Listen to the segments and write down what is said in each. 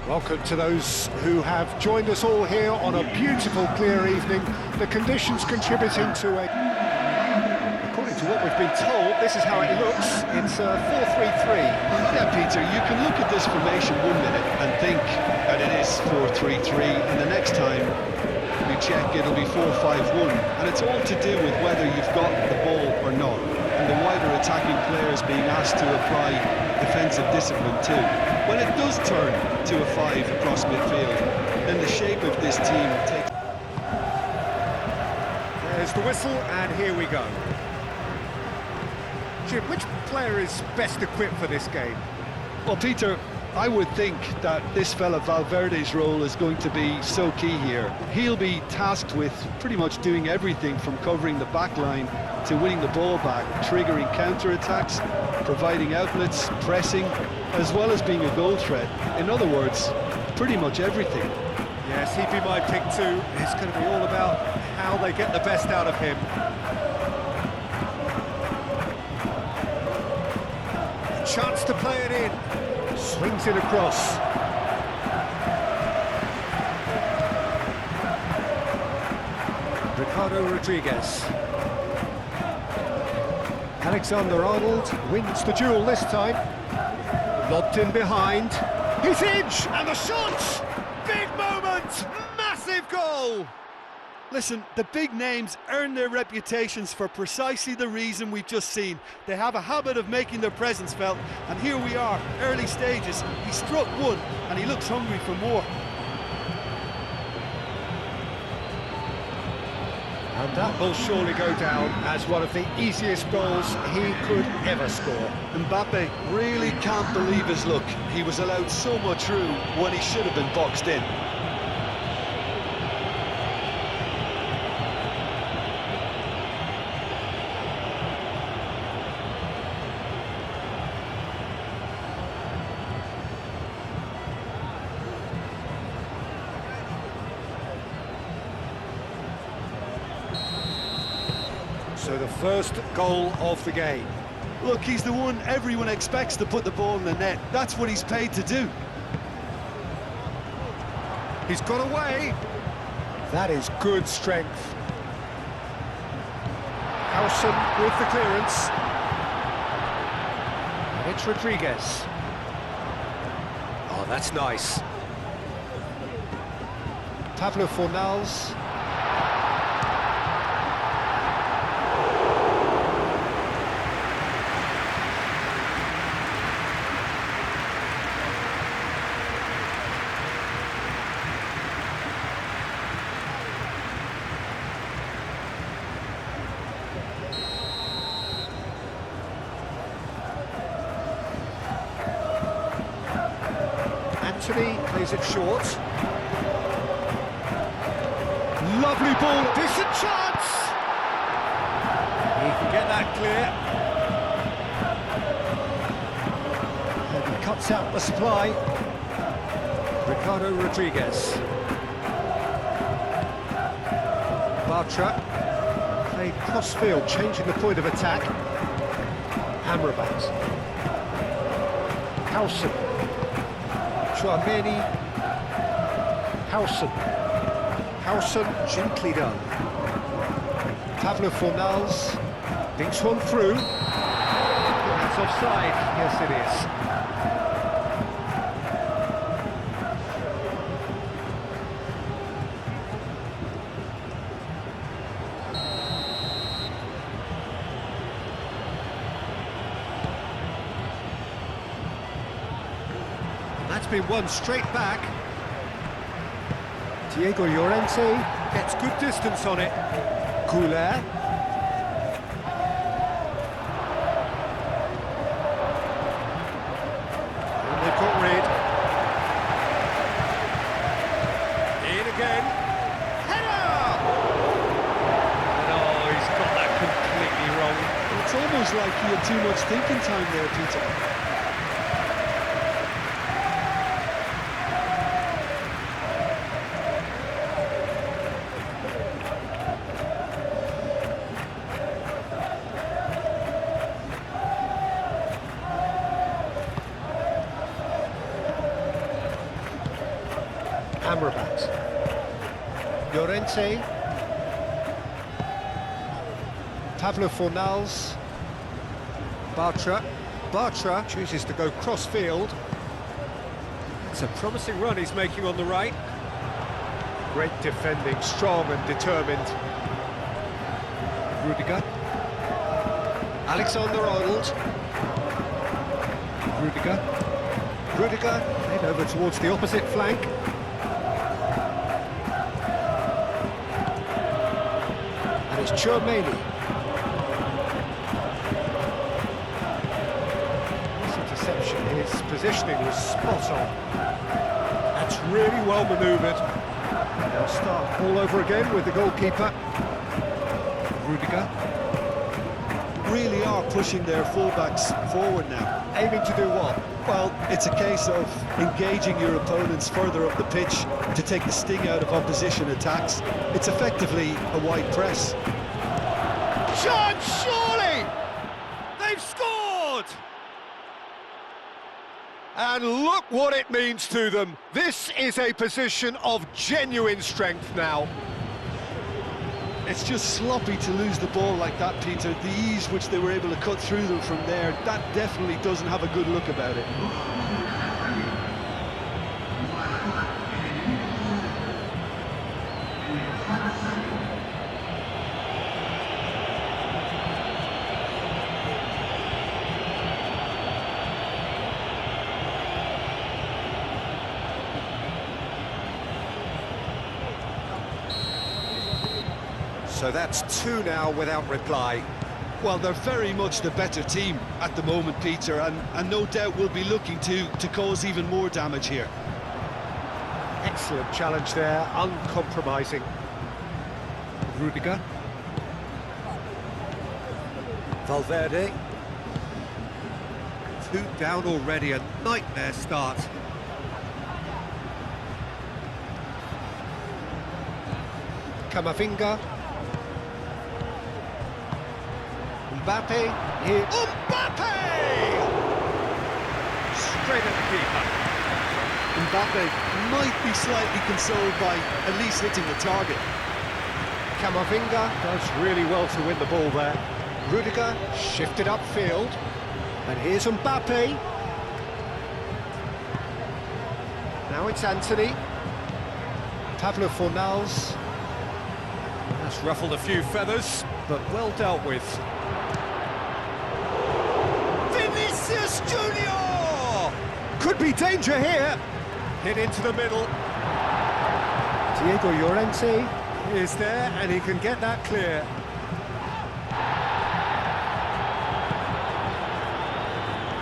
Welcome to those who have joined us all here on a beautiful, clear evening. The conditions contributing to a... According to what we've been told, this is how it looks. It's 4-3-3. Yeah, Peter, you can look at this formation 1 minute and think that it is 4-3-3, and the next time you check, it'll be 4-5-1. And it's all to do with whether you've got the ball or not, and the wider attacking players being asked to apply defensive discipline too. When it does turn to a 5 across midfield, then the shape of this team takes... There's the whistle, and here we go. Jim, which player is best equipped for this game? Well, Peter, I would think that this fella Valverde's role is going to be so key here. He'll be tasked with pretty much doing everything from covering the back line to winning the ball back, triggering counter-attacks, providing outlets, pressing, as well as being a goal threat. In other words, pretty much everything. Yes, he'd be my pick too. It's going to be all about how they get the best out of him. Chance to play it in. Swings it across. Ricardo Rodriguez. Alexander-Arnold wins the duel this time. Lobbed in behind. He's in! And the shot! Big moment! Massive goal! Listen, the big names earn their reputations for precisely the reason we've just seen. They have a habit of making their presence felt, and here we are, early stages. He struck one, and he looks hungry for more. And that will surely go down as one of the easiest goals he could ever score. Mbappe really can't believe his luck. He was allowed so much room when he should have been boxed in. So the first goal of the game. Look, he's the one everyone expects to put the ball in the net. That's what he's paid to do. He's got away. That is good strength. Howson with the clearance. And it's Rodriguez. Oh, that's nice. Pablo Fornals. Anthony plays it short. Lovely ball, decent chance! He can get that clear. And he cuts out the supply. Ricardo Rodriguez. Bartra played cross-field, changing the point of attack. Amrabat. Howson. Chouameni. Howson. Howson, gently done. Pablo Fornals thinks one through. That's offside. Yes, it is. That's been won straight back. Diego Llorente gets good distance on it. Goulet. And they've got rid. In again. Header! And oh, he's got that completely wrong. It's almost like he had too much thinking time there, Peter. Amrabat. Llorente. Pablo Fornals. Bartra chooses to go cross-field. It's a promising run he's making on the right. Great defending, strong and determined. Rudiger. Alexander-Arnold. Rudiger, head over towards the opposite flank. And it's Chouameni. This interception, his positioning was spot on. That's really well manoeuvred. They'll start all over again with the goalkeeper. Rudiger. Really are pushing their fullbacks forward now. Aiming to do what? Well, it's a case of engaging your opponents further up the pitch to take the sting out of opposition attacks. It's effectively a wide press. Chance, surely! They've scored! And look what it means to them. This is a position of genuine strength now. It's just sloppy to lose the ball like that, Peter. The ease which they were able to cut through them from there, that definitely doesn't have a good look about it. So that's two now without reply. Well, they're very much the better team at the moment, Peter, and no doubt will be looking to cause even more damage here. Excellent challenge there, uncompromising. Rudiger. Valverde. Two down already, a nightmare start. Camavinga. Mbappe here. Mbappe! Straight at the keeper. Mbappe might be slightly consoled by at least hitting the target. Camavinga does really well to win the ball there. Rudiger shifted upfield. And here's Mbappe. Now it's Anthony. Pablo Fornals. That's ruffled a few feathers, but well dealt with. Vinicius Junior! Could be danger here. Hit into the middle. Diego Llorente is there, and he can get that clear.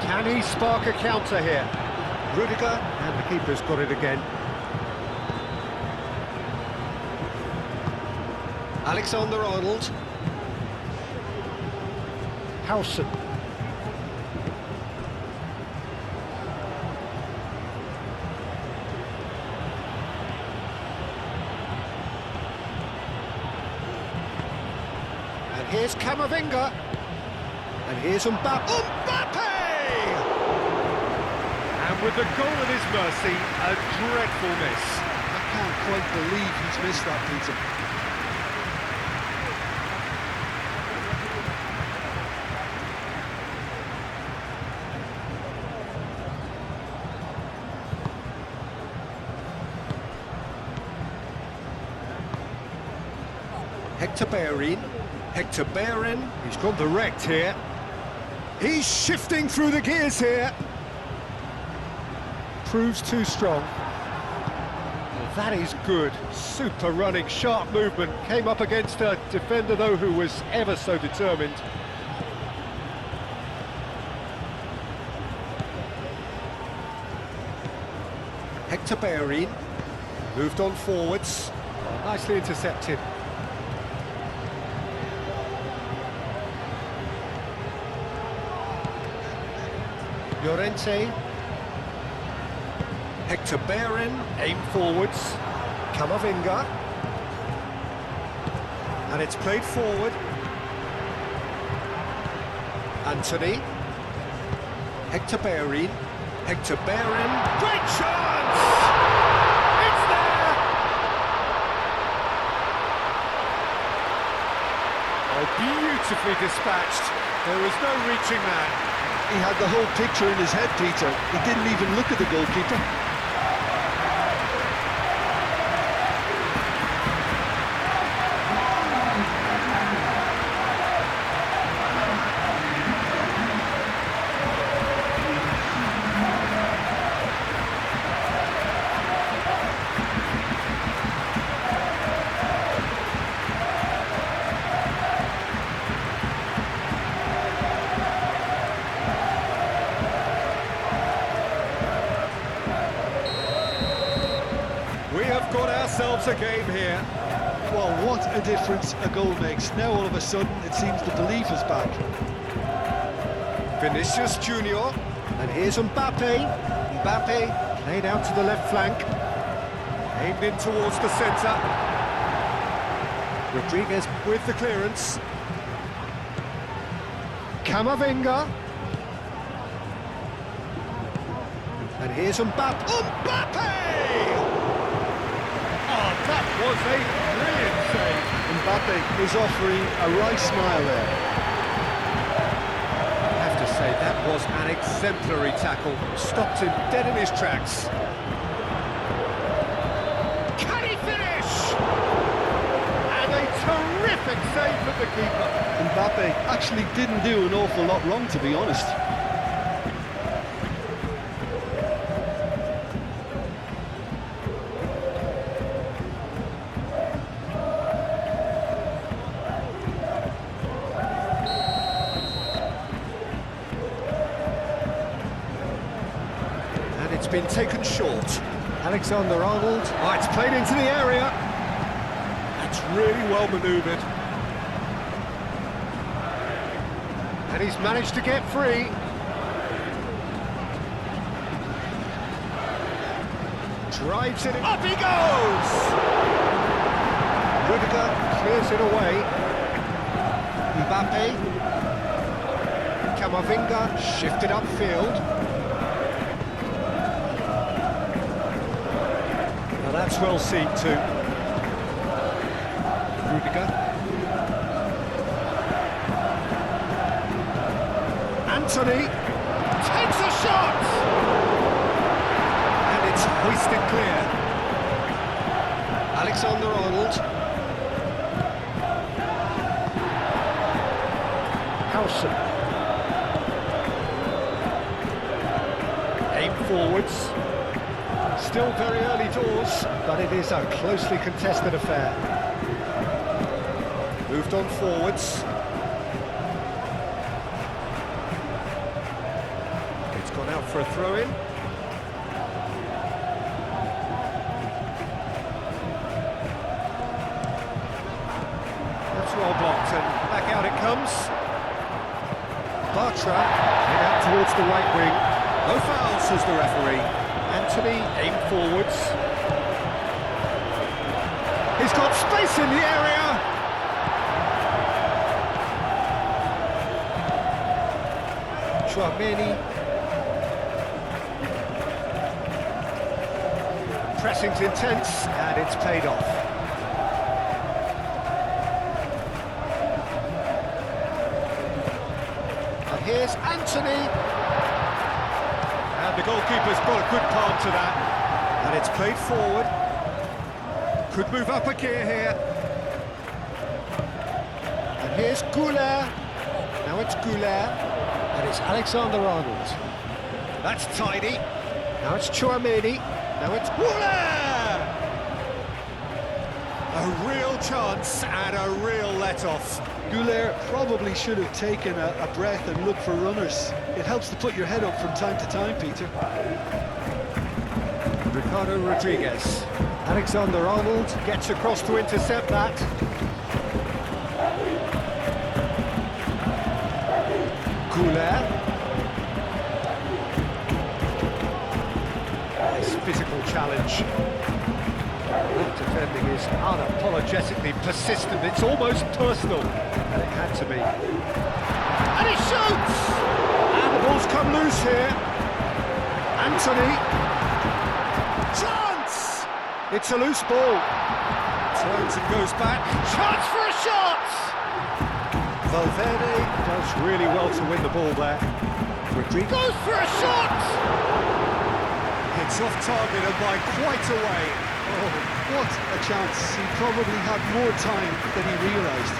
Can he spark a counter here? Rudiger, and the keeper's got it again. Alexander-Arnold. Howson. And here's Camavinga. And here's Mbappe. Mbappe! And with the goal at his mercy, a dreadful miss. I can't quite believe he's missed that, Peter. Hector Bellerin, he's gone direct here. He's shifting through the gears here. Proves too strong. Well, that is good. Super running, sharp movement. Came up against a defender, though, who was ever so determined. Hector Bellerin moved on forwards. Nicely intercepted. Llorente. Hector Bellerin, aim forwards. Camavinga. And it's played forward. Anthony. Hector Bellerin. Great chance! It's there! dispatched. There was no reaching that. He had the whole picture in his head, Peter. He didn't even look at the goalkeeper. We have got ourselves a game here. Well, what a difference a goal makes. Now all of a sudden it seems the belief is back. Vinicius Junior, and here's Mbappe. Mbappe laid out to the left flank, aimed in towards the centre. Rodriguez with the clearance. Camavinga. And here's Mbappe. Mbappe! Oh, that was a brilliant save. Mbappe is offering a wry smile there. I have to say, that was an exemplary tackle. Stopped him dead in his tracks. Can he finish? And a terrific save from the keeper. Mbappe actually didn't do an awful lot wrong, to be honest. It's been taken short. Alexander-Arnold. Oh, it's played into the area. That's really well manoeuvred. And he's managed to get free. Drives it in. Up he goes! Rudiger clears it away. Mbappe. Camavinga shifted upfield. That's well seen too. Rudiger. Anthony takes a shot! And it's hoisted clear. Alexander-Arnold. Howson. Aim forwards. Still very early doors, but it is a closely contested affair. Moved on forwards. It's gone out for a throw-in. That's well blocked, and back out it comes. Bartra, in out towards the right wing. No foul, says the referee. Anthony, aim forwards. He's got space in the area. Chouameni. Pressing's intense, and it's paid off. And here's Anthony. And the goalkeeper's got a good palm to that. And it's played forward. Could move up a gear here. And here's Goulet. Now it's Goulet. And it's Alexander-Arnold. That's tidy. Now it's Chouameni. Now it's Goulet! A real chance and a real let-off. Goulet probably should have taken a breath and looked for runners. It helps to put your head up from time to time, Peter. Ricardo Rodriguez. Alexander-Arnold gets across to intercept that. Goulet. Nice physical challenge. That defending is unapologetically persistent. It's almost personal. And it had to be. And he shoots! And the ball's come loose here. Anthony. Chance! It's a loose ball. Turns and goes back. Chance for a shot! Valverde does really well to win the ball there. Rodrigo goes for a shot! It's off target and by quite a way. Oh, what a chance. He probably had more time than he realised.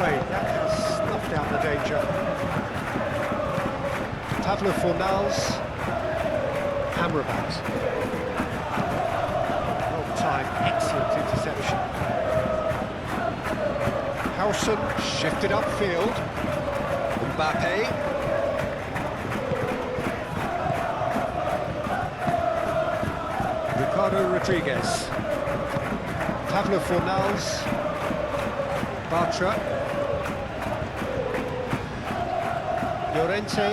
That has snuffed out the danger. Pablo Fornals, Amrabat. Well timed, excellent interception. Howson shifted upfield. Mbappe. Ricardo Rodriguez. Pablo Fornals. Bartra. Llorente,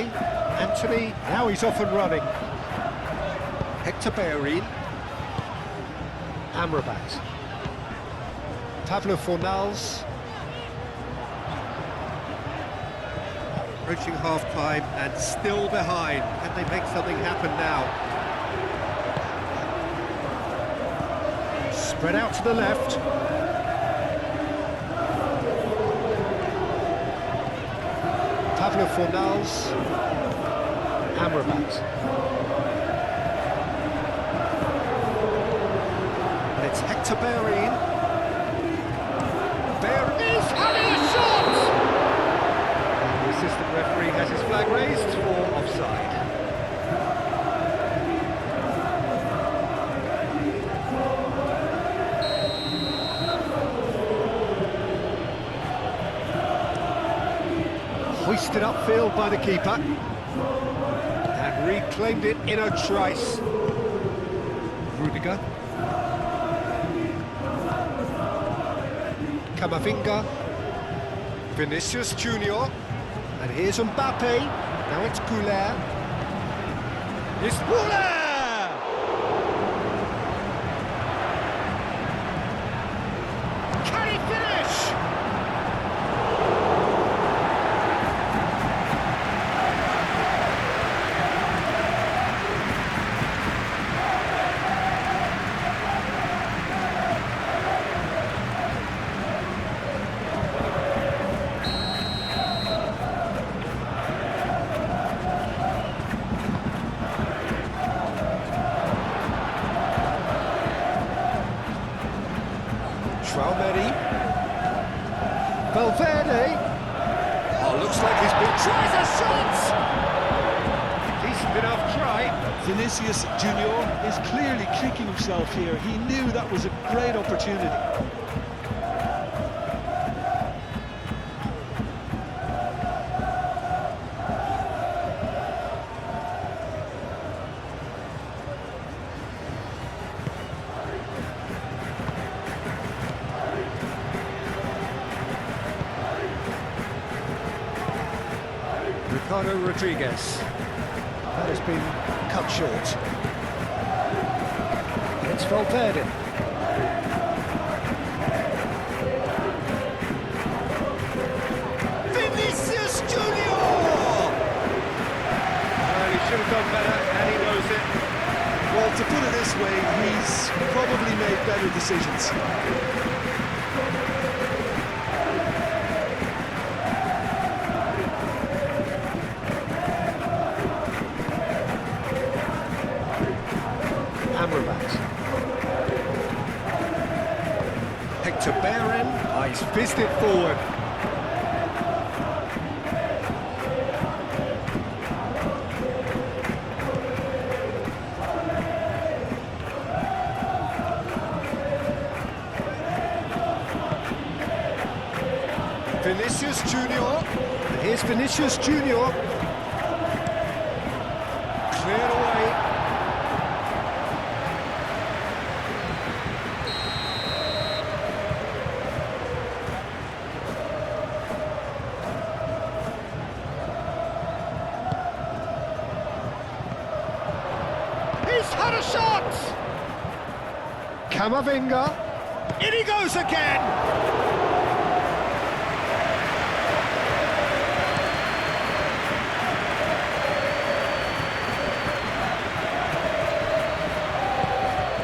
Anthony, now he's off and running. Hector Bellerin, Amrabat, Pablo Fornals. Approaching half-time and still behind. Can they make something happen now? Spread out to the left. Pablo Fornals, Amrabat. And it's Hector Bellerin. Bellerin having a shot! And the assistant referee has his flag raised for offside. Hoisted upfield by the keeper and reclaimed it in a trice. Rudiger, Camavinga, Vinicius Junior, and here's Mbappe. Now it's Goulet. It's Goulet! Can he finish? Valverde. Oh, looks like he's been tries a shot. Decent enough try. Vinicius Junior is clearly kicking himself here. He knew that was a great opportunity. Ricardo Rodriguez. That has been cut short. It's Valverde. Vinicius Junior! Well, he should have done better, and he knows it. Well, to put it this way, he's probably made better decisions. Amrabat. Hector Bellerin. Oh, he's fizzed it forward. Vinicius Junior. And here's Vinicius Junior. Cleared away. He's had a shot! Camavinga. In he goes again!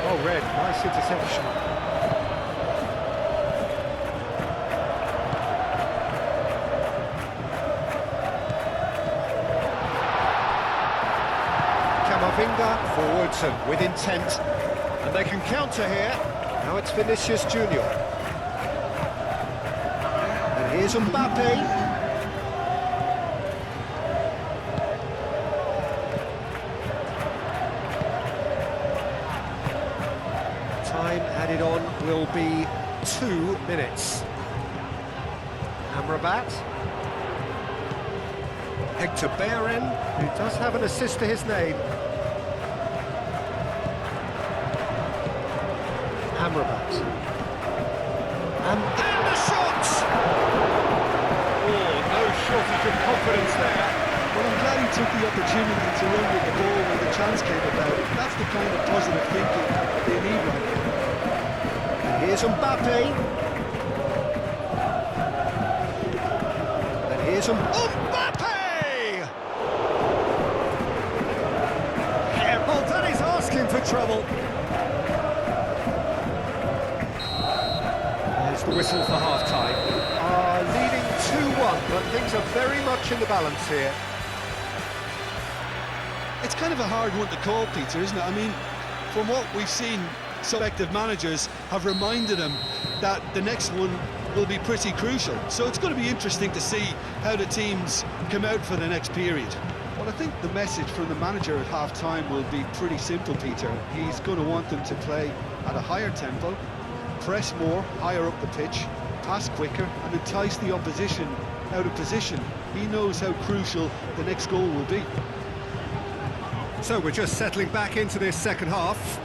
Oh, Red, nice interception. Camavinga forwards and with intent. And they can counter here. Now it's Vinicius Junior. And here's Mbappe. Time added on will be 2 minutes. Amrabat. Hector Bellerin, who does have an assist to his name. Amrabat. And the shot! Oh, no shortage of confidence there. Well, I'm glad he took the opportunity to run with the ball when the chance came about. That's the kind of positive thinking they need right now. And here's Mbappe. And here's Mbappe! Yeah, well, that is asking for trouble. The whistle for half-time. Leading 2-1, but things are very much in the balance here. It's kind of a hard one to call, Peter, isn't it? I mean, from what we've seen, selective managers have reminded him that the next one will be pretty crucial. So it's going to be interesting to see how the teams come out for the next period. Well, I think the message from the manager at half-time will be pretty simple, Peter. He's going to want them to play at a higher tempo, press more, higher up the pitch, pass quicker and entice the opposition out of position. He knows how crucial the next goal will be. So we're just settling back into this second half.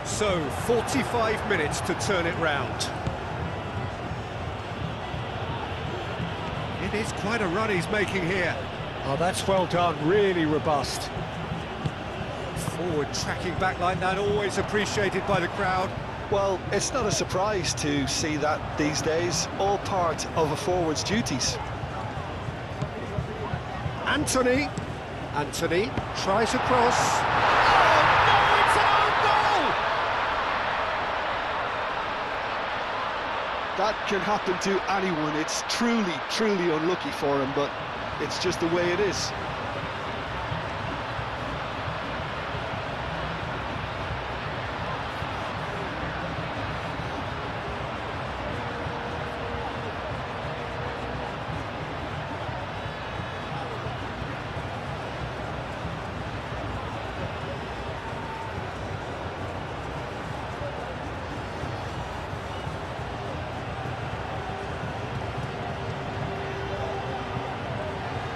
So 45 minutes to turn it round. It is quite a run he's making here. Oh, that's well done, really robust. Forward tracking back like that, always appreciated by the crowd. Well, it's not a surprise to see that these days, all part of a forward's duties. Anthony tries a cross. Oh, no, it's an own goal! That can happen to anyone. It's truly unlucky for him, but it's just the way it is.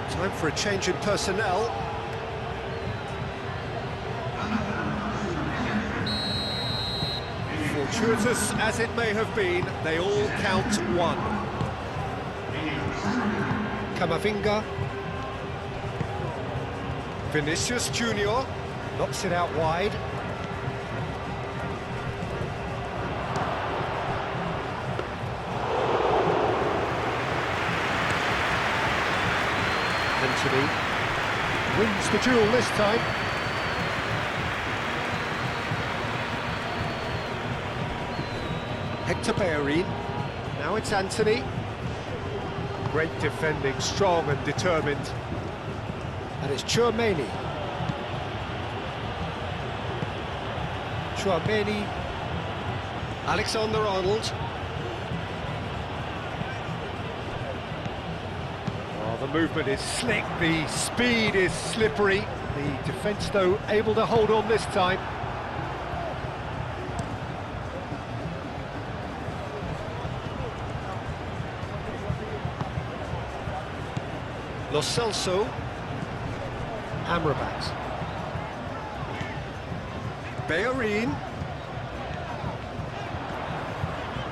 Time for a change in personnel. Fortuitous as it may have been, they all count one. Camavinga. Vinicius Junior knocks it out wide. Anthony wins the duel this time. Hector Bellerin. Now it's Anthony. Great defending, strong and determined. And it's Tchouaméni. Alexander-Arnold. The movement is slick, the speed is slippery. The defence, though, able to hold on this time. Lo Celso. Amrabat. Bellerin.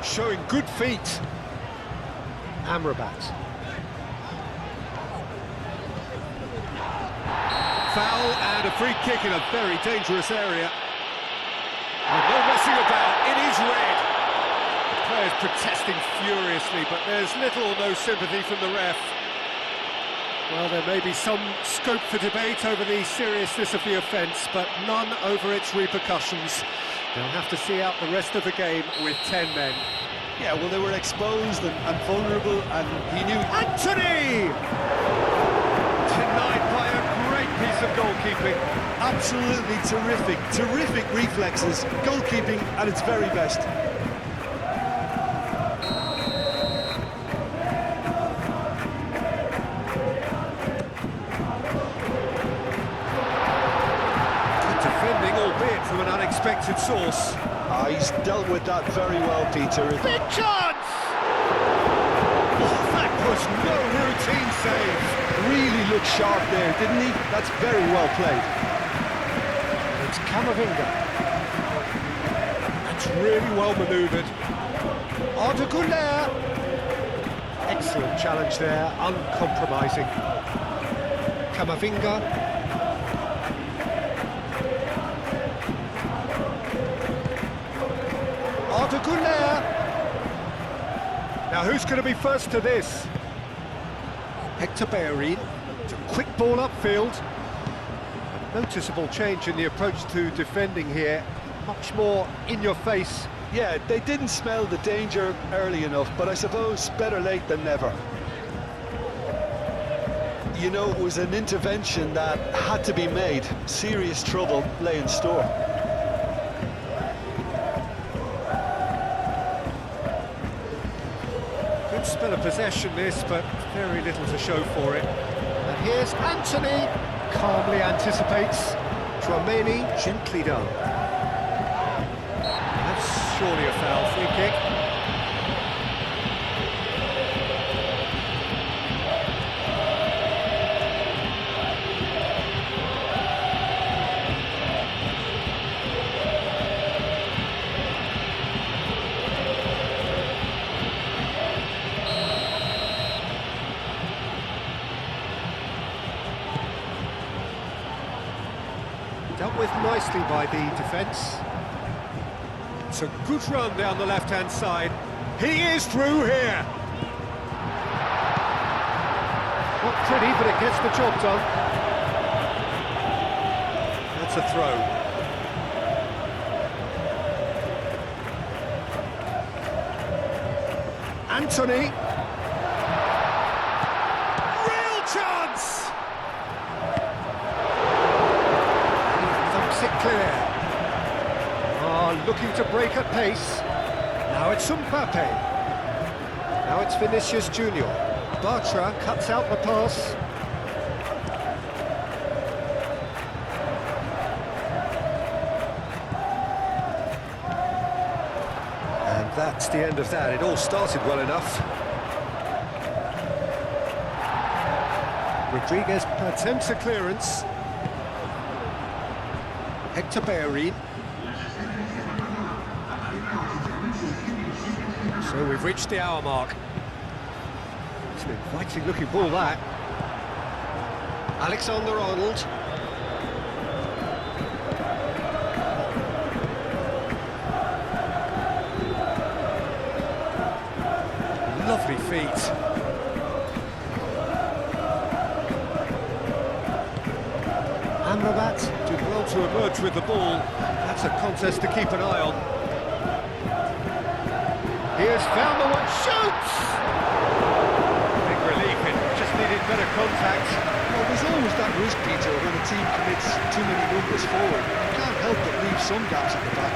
Showing good feet. Amrabat. Foul and a free kick in a very dangerous area. And no messing about, it is red. The players protesting furiously, but there's little or no sympathy from the ref. Well, there may be some scope for debate over the seriousness of the offence, but none over its repercussions. They'll have to see out the rest of the game with 10 men. Yeah, well, they were exposed and vulnerable, and he knew... Anthony! Denied by a great piece of goalkeeping. Absolutely terrific reflexes, goalkeeping at its very best. Good defending, albeit from an unexpected source. He's dealt with that very well, Peter. Big chance! Oh, that was no routine save. Really looked sharp there, didn't he? That's very well played. It's Camavinga. That's really well manoeuvred. Arda Güler. Excellent challenge there, uncompromising. Camavinga. Arda Güler. Now who's going to be first to this? Hector Bellerin. It's a quick ball upfield. A noticeable change in the approach to defending here. Much more in your face. Yeah, they didn't smell the danger early enough, but I suppose better late than never. You know, it was an intervention that had to be made. Serious trouble lay in store. Good spell of possession this, but very little to show for it. And here's Anthony. Calmly anticipates. Tchouaméni, gently done. That's surely a foul. Free kick. Dealt with nicely by the defence. It's a good run down the left-hand side. He is through here. Not pretty, but it gets the job done. That's a throw. Anthony. Real chance! It clear. Looking to break at pace. Now it's Mbappe. Now it's Vinicius Junior. Bartra cuts out the pass. And that's the end of that. It all started well enough. Rodriguez attempts a clearance. Hector Bellerin. So we've reached the hour mark. It's an inviting looking ball, that. Alexander-Arnold. Lovely feet. Amrabat did well to emerge with the ball. That's a contest to keep an eye on. He has found the one, shoots! Big relief, it just needed better contact. Well, there's always that risk, Peter, when a team commits too many numbers forward. You can't help but leave some gaps at the back.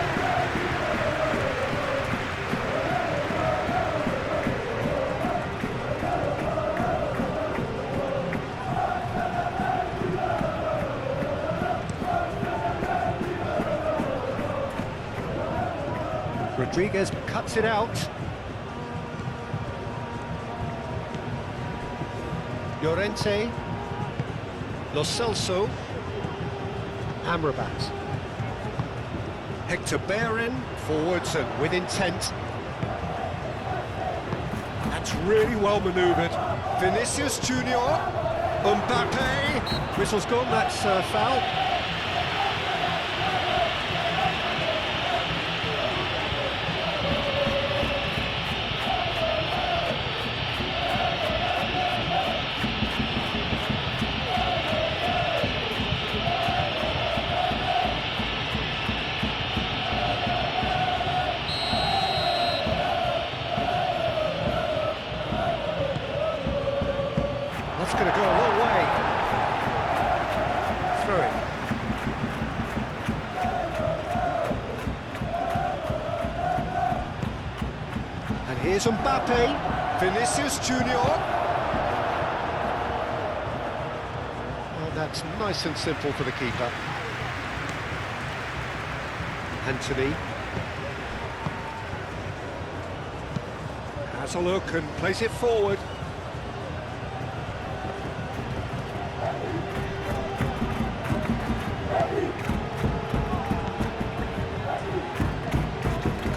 Rodriguez cuts it out. Llorente. Lo Celso. Amrabat. Hector Bellerin, forwards and with intent. That's really well manoeuvred. Vinicius Junior. Mbappe. Whistle's gone, that's foul. That's going to go a long way. Through it. And here's Mbappe. Vinicius Junior. Oh, that's nice and simple for the keeper. Anthony. Has a look and plays it forward.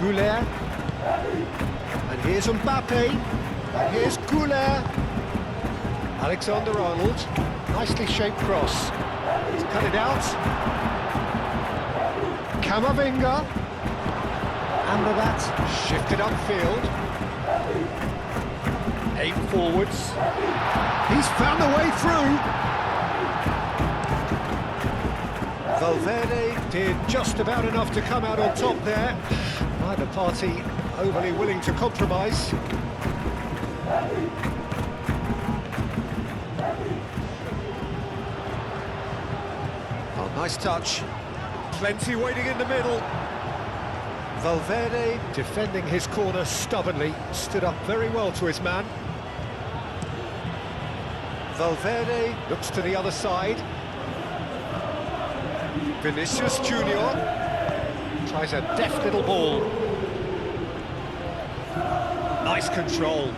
Goulet. And here's Mbappe. And here's Goulet. Alexander-Arnold. Nicely shaped cross. He's cut it out. Camavinga. Amrabat shifted upfield. Aim forwards. He's found the way through. Valverde did just about enough to come out on top there. Neither party overly willing to compromise. Oh, nice touch. Plenty waiting in the middle. Valverde defending his corner stubbornly, stood up very well to his man. Valverde looks to the other side. Vinicius Junior tries a deft little ball. Nice control.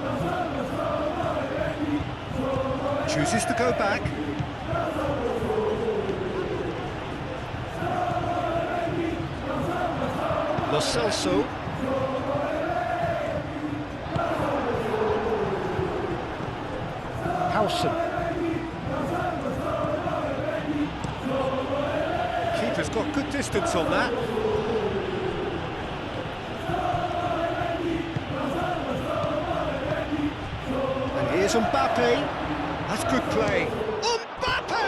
Chooses to go back. Lo Celso. Howson. Keeper's got good distance on that. And here's Mbappe. That's good play. Mbappe!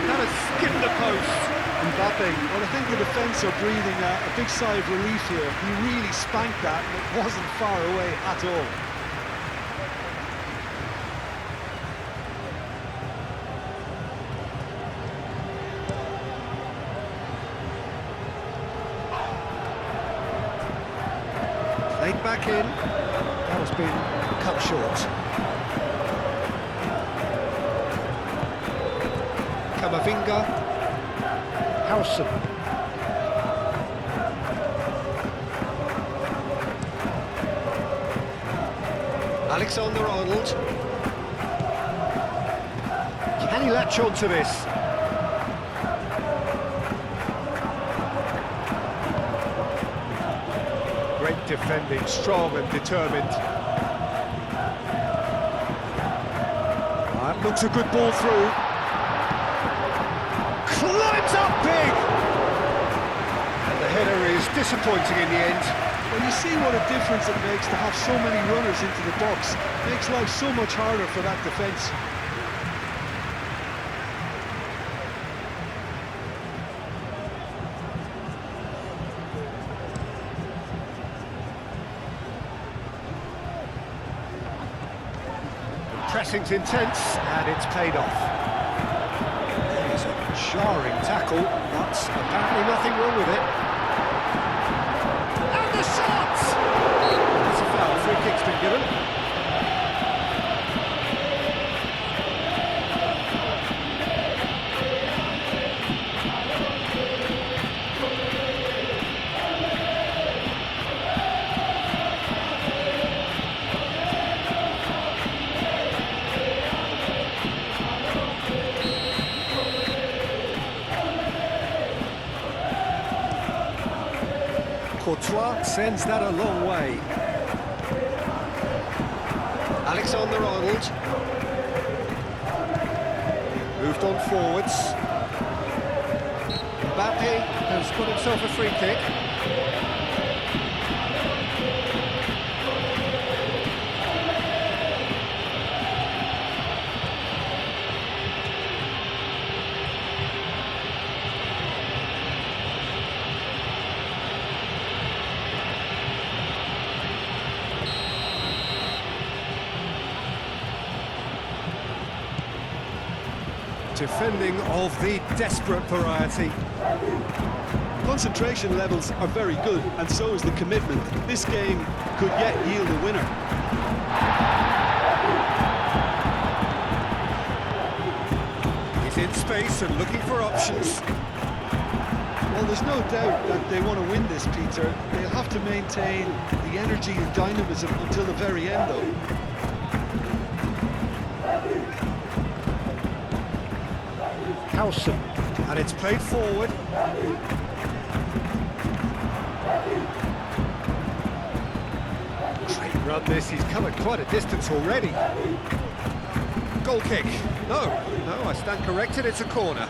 That has skipped the post. Mbappe, well, I think the defence are breathing a big sigh of relief here. He really spanked that, and it wasn't far away at all. Played back in. That has been cut short. Camavinga. Howson. Alexander-Arnold. Can he latch on to this? Great defending, strong and determined. That looks a good ball through. Climbs up big! And the header is disappointing in the end. Well, you see what a difference it makes to have so many runners into the box. Makes life so much harder for that defence. Pressing's intense, and it's paid off. Jarring tackle, but apparently nothing wrong with it. And the shot! That's a foul, free kick's been given. Courtois sends that a long way. Alexander-Arnold. Moved on forwards. Mbappe has got himself a free kick. Defending of the desperate variety. Concentration levels are very good, and so is the commitment. This game could yet yield a winner. He's in space and looking for options. Well, there's no doubt that they want to win this, Peter. They'll have to maintain the energy and dynamism until the very end, though. Howson, and it's played forward. Great run this, he's come at quite a distance already. Goal kick. No, I stand corrected, it's a corner.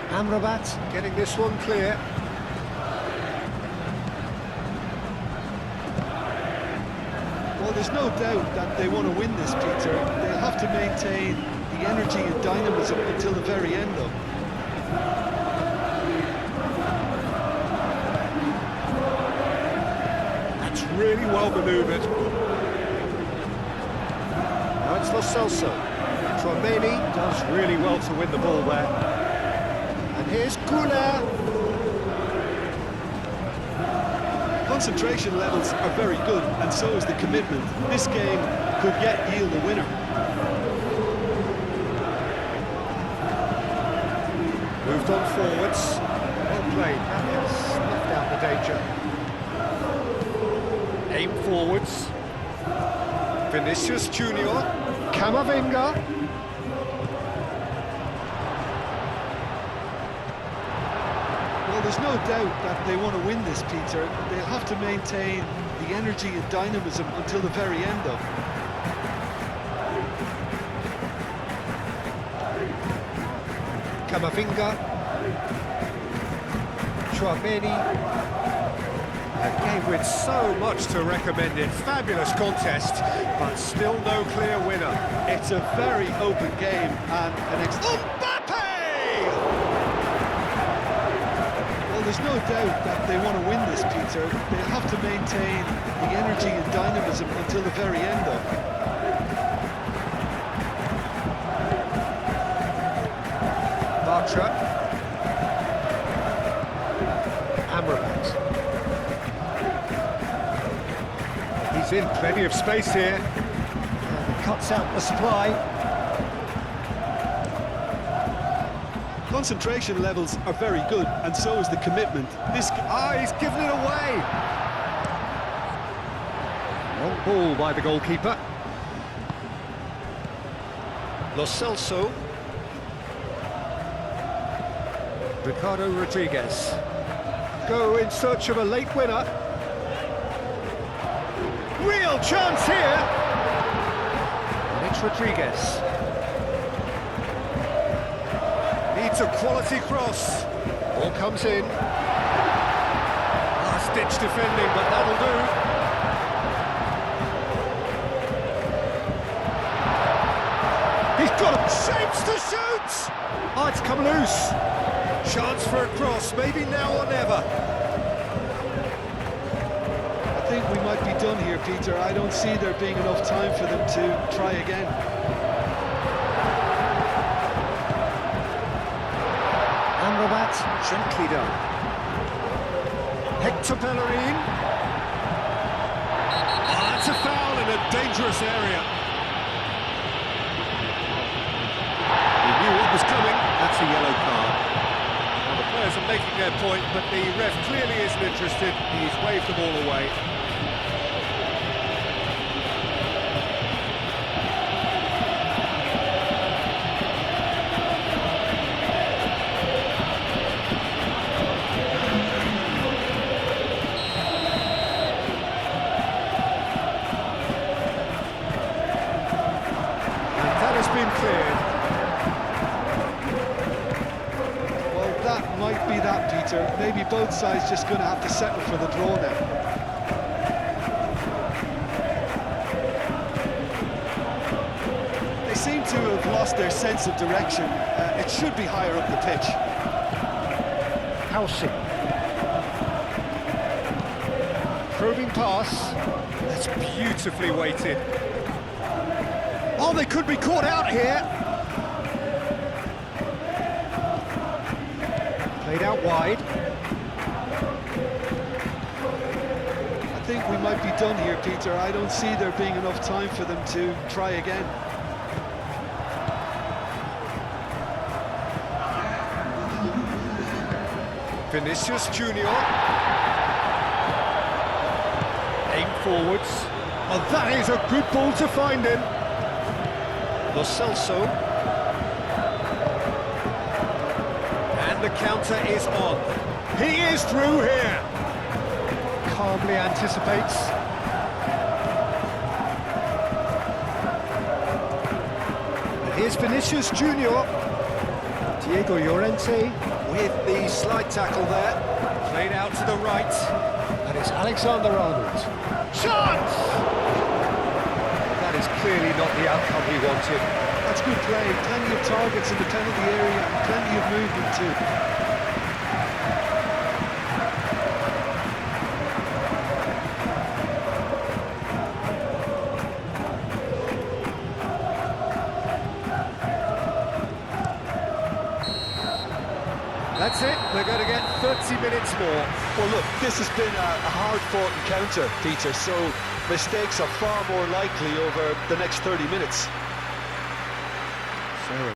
Amrabat getting this one clear. Well, there's no doubt that they want to win this, Peter. They'll have to maintain the energy and dynamism until the very end, though. That's really well manoeuvred. Now it's Lo Celso. Tchouaméni does really well to win the ball there. And here's Goulart. Concentration levels are very good, and so is the commitment. This game could yet yield a winner. Moved on forwards. Well played. That has snuffed out the danger. Aim forwards. Vinicius Junior. Camavinga. Well, there's no doubt that they want to win this, Peter. They'll have to maintain the energy and dynamism until the very end, though. Camavinga. Tchouaméni. A game with so much to recommend it. Fabulous contest, but still no clear winner. It's a very open game and an Mbappe! Well, there's no doubt that they want to win this, Peter. They'll have to maintain the energy and dynamism until the very end, though. Bartra. Amrabat. He's in plenty of space here. Cuts out the supply. Concentration levels are very good, and so is the commitment. He's given it away. Long ball by the goalkeeper. Lo Celso. Ricardo Rodriguez. Go in search of a late winner. Real chance here. And it's Rodriguez. Needs a quality cross. Ball comes in. Last-ditch defending, but that'll do. He's got it. Shapes to shoot. Oh, it's come loose. Chance for a cross, maybe now or never. I think we might be done here, Peter. I don't see there being enough time for them to try again. Amrabat, gently done. Hector Bellerin. Oh, that's a foul in a dangerous area. He knew what was coming. That's a yellow card. Now the players are making their point, but the ref clearly isn't interested. He's waved them all away. Been cleared. Well, that might be that, Peter. Maybe both sides just going to have to settle for the draw now. They seem to have lost their sense of direction. It should be higher up the pitch. Howson. Through probing pass. That's beautifully weighted. Oh, they could be caught out here. Played out wide. I think we might be done here, Peter. I don't see there being enough time for them to try again. Vinicius Junior. Aim forwards. Oh, that is a good ball to find him. Lo Celso. And the counter is on. He is through here. Calmly anticipates. And here's Vinicius Junior. Diego Llorente with the slide tackle there. Played out to the right. And it's Alexander-Arnold. Chance! That is clearly not the outcome he wanted. That's good play. Plenty of targets in the penalty area and plenty of movement too. That's it, they're going to get 30 minutes more. Well, look, this has been a hard-fought encounter, Peter, so mistakes are far more likely over the next 30 minutes.